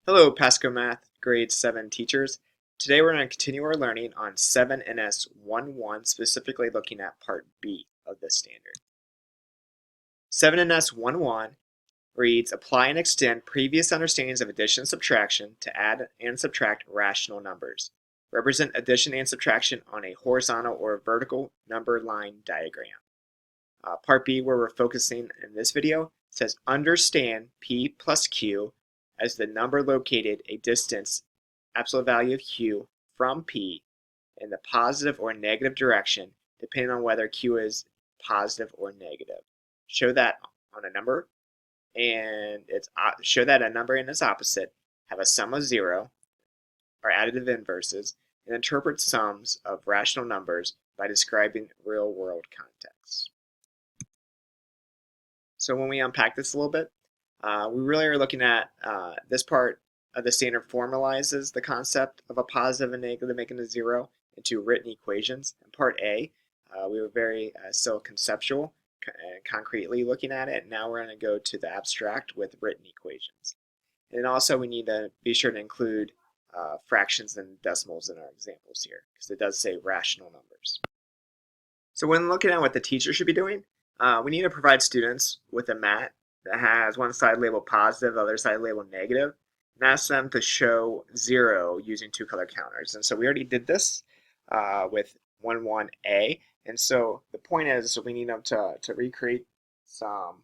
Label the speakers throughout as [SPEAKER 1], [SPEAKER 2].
[SPEAKER 1] Hello, PascoMath Grade 7 teachers. Today we're going to continue our learning on 7.NS.1.1, specifically looking at Part B of the standard. 7.NS.1.1 reads, apply and extend previous understandings of addition and subtraction to add and subtract rational numbers. Represent addition and subtraction on a horizontal or vertical number line diagram. Part B, where we're focusing in this video, says understand P plus Q as the number located a distance, absolute value of Q, from P in the positive or negative direction, depending on whether Q is positive or negative. Show that on a number, and show that a number and its opposite have a sum of 0, or additive inverses, and interpret sums of rational numbers by describing real-world context. So when we unpack this a little bit, we really are looking at this part of the standard formalizes the concept of a positive and negative making a 0 into written equations. In part A, we were very still conceptual and concretely looking at it. Now we're going to go to the abstract with written equations. And also we need to be sure to include fractions and decimals in our examples here, because it does say rational numbers. So when looking at what the teacher should be doing, we need to provide students with a mat that has one side labeled positive, the other side labeled negative, and ask them to show 0 using two color counters. And so we already did this with 1.1a, and so the point is we need them to recreate some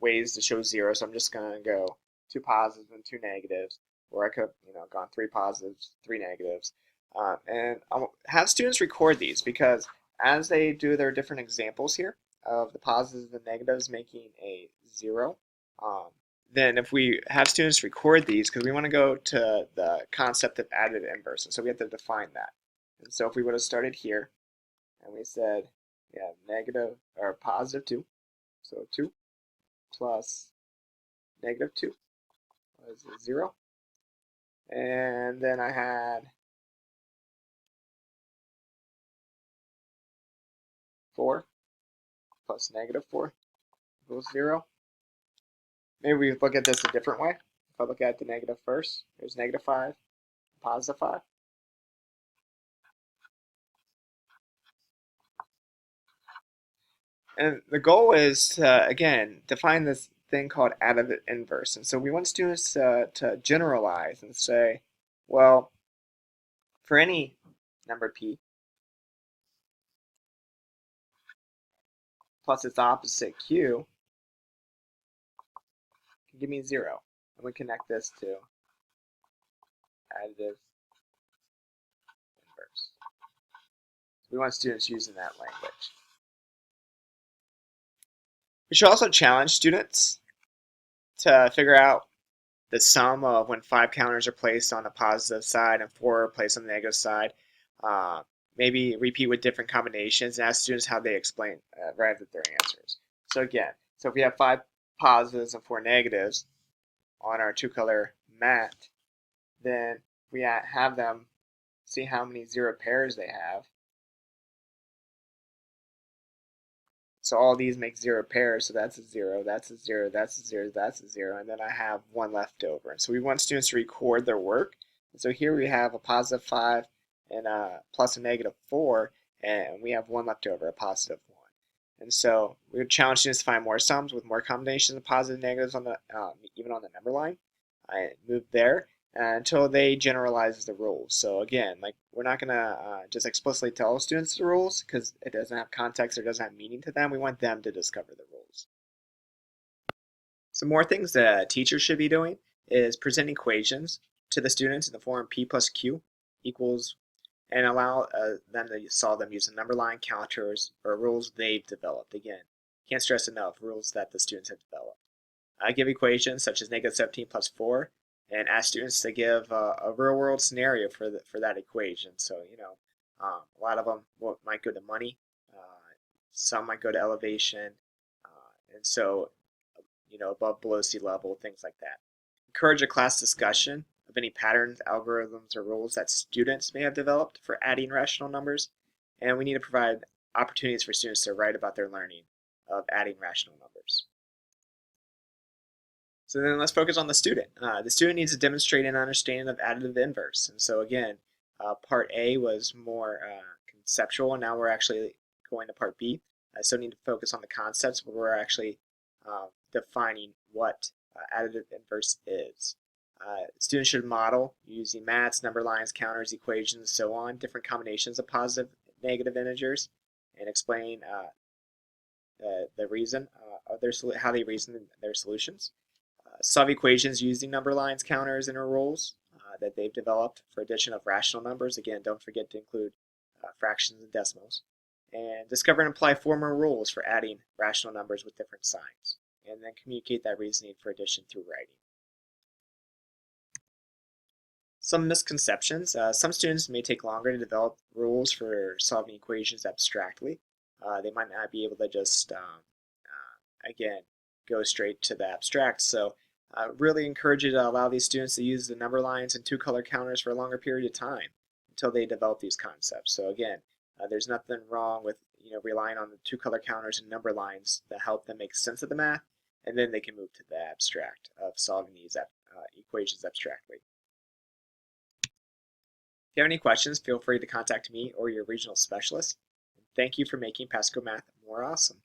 [SPEAKER 1] ways to show 0. So I'm just going to go 2 positives and 2 negatives, or I could have gone 3 positives, 3 negatives, and I'll have students record these, because as they do their different examples here of the positives and negatives making a 0, then if we have students record these, because we want to go to the concept of additive inverse, and so we have to define that. And so if we would have started here and we said negative or positive 2, so 2 plus negative 2 was 0, and then I had 4 plus negative 4 equals 0. Maybe we look at this a different way. If I look at the negative first, there's negative 5, positive 5. And the goal is to, again, define this thing called additive inverse. And so we want students to generalize and say, well, for any number P plus its opposite Q can give me 0. And we connect this to additive inverse. So we want students using that language. We should also challenge students to figure out the sum of when 5 counters are placed on the positive side and 4 are placed on the negative side. Maybe repeat with different combinations and ask students how they arrived at their answers. So again, if we have 5 positives and 4 negatives on our 2-color mat, then we have them see how many 0 pairs they have. So all these make 0 pairs, so that's a 0, that's a 0, that's a 0, that's a 0, and then I have 1 left over. And so we want students to record their work. And so here we have a positive 5 and a plus a negative 4, and we have 1 left over, a positive 1. And so we would challenge students to find more sums with more combinations of positive and negatives on the even on the number line. I move there until they generalize the rules. So again, we're not going to just explicitly tell students the rules, because it doesn't have context or doesn't have meaning to them. We want them to discover the rules. Some more things that teachers should be doing is present equations to the students in the form P plus Q equals, and allow them to solve them using number line counters or rules they've developed. Again, can't stress enough, rules that the students have developed. I give equations such as negative 17 plus 4, and ask students to give a real-world scenario for that equation. So a lot of them might go to money, some might go to elevation, and so above, below sea level, things like that. Encourage a class discussion of any patterns, algorithms, or rules that students may have developed for adding rational numbers, and we need to provide opportunities for students to write about their learning of adding rational numbers. So then let's focus on the student. The student needs to demonstrate an understanding of additive inverse. And so again, part A was more conceptual, and now we're actually going to part B. I still need to focus on the concepts, but we're actually defining what additive inverse is. Students should model using maths, number lines, counters, equations, so on, different combinations of positive and negative integers, and explain the reason of how they reason their solutions. Solve equations using number lines, counters, and rules that they've developed for addition of rational numbers. Again, don't forget to include fractions and decimals. And discover and apply formal rules for adding rational numbers with different signs. And then communicate that reasoning for addition through writing. Some misconceptions. Some students may take longer to develop rules for solving equations abstractly. They might not be able to just, again, go straight to the abstract. So I really encourage you to allow these students to use the number lines and two-color counters for a longer period of time until they develop these concepts. So again, there's nothing wrong with relying on the two-color counters and number lines to help them make sense of the math, and then they can move to the abstract of solving these equations abstractly. If you have any questions, feel free to contact me or your regional specialist. Thank you for making PascoMath more awesome.